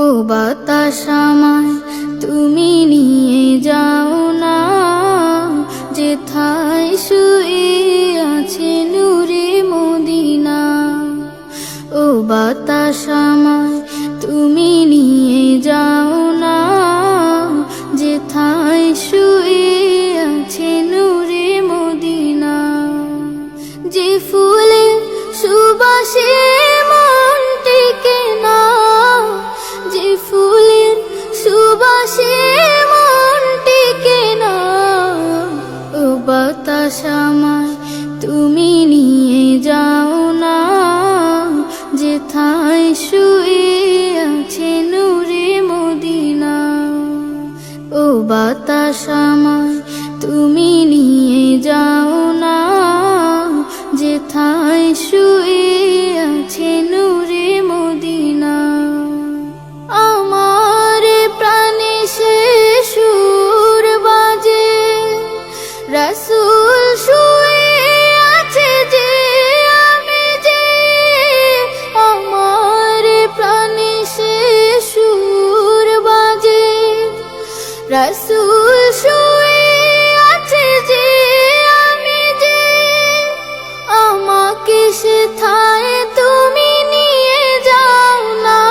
ও বাতাস আমায় তুমি নিয়ে যাও না, যেথায় শুয়ে আছে নূরে মদিনা। ও বাতাস আমায় তুমি নিয়ে যাও না, যেথায় শুয়ে আছে নূরে মদিনা। যে ফুলে সুবাসে মন টেকে না, যে ফুলের সুবাসে মন টেকে না। ও বাতাস আমায় তুমি নিয়ে যাও না, যেথায় শুয়ে আছে নূরে মদিনা। ও বাতাস আমায় তুমি নিয়ে যাও না, যেথায় শুয়ে আছে নূরে মদিনা। আমার প্রাণে সে সুর বাজে, রাসূল শুয়ে আছে যে আমি যে। আমার প্রাণে সে সুর বাজে, রাসূল শুয়ে আছে যে আমি যে। আমাকে সেথায় তুমি নিয়ে যাও না,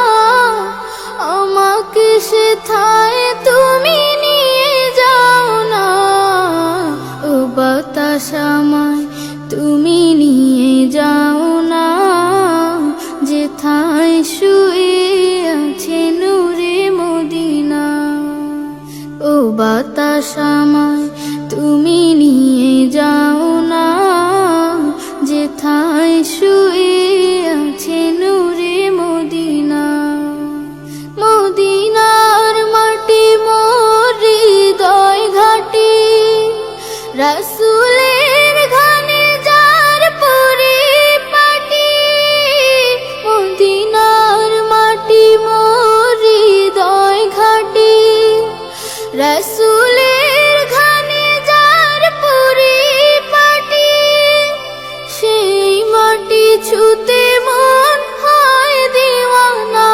আমাকে সেথায় তুমি নিয়ে যাও না। ও বাতাস আমায় তুমি নিয়ে যাও না, যেথায় শুয়ে আছে নূরে মদিনা। ও বাতাস আমায় তুমি নিয়ে যাও না, যেথায় শুয়ে আছে নূরে মদিনা। মদিনার মাটি মোর হৃদয় ঘাটি, রাসূলের ঘানে যার পরিপাটি। মদিনার মাটি মোর হৃদয় ঘাটি, রাসূলের ঘানে যার পরিপাটি। সেই মাটি ছুতে মন হয় দিওয়ানা,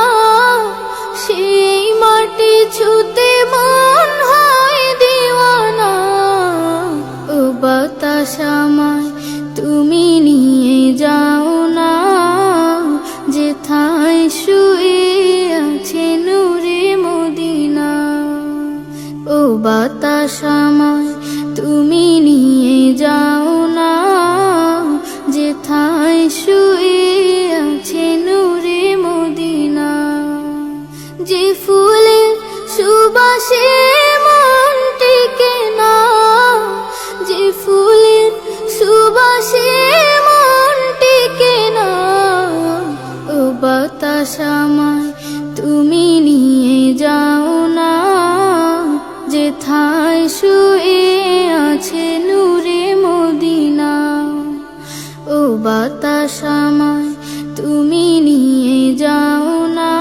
সেই মাটি ছুতে মন হয় দিওয়ানা। ও বাতাস আমায় তুমি নিয়ে যাও না, যেথায় শুয়ে আছে নূরে মদিনা। ও বাতাস আমায় তুমি নিয়ে যাও না, যেথায় শুয়ে আছে নূরে মদিনা। যে ফুলের সুবাসে মন টেকে না, যে ফুলের সুবাসে মন টেকে না। ও বাতাস আমায় তুমি নিয়ে যাও না, যেথায় শুয়ে আছে নূরে মদিনা। ও বাতাস আমায় তুমি নিয়ে যাও না,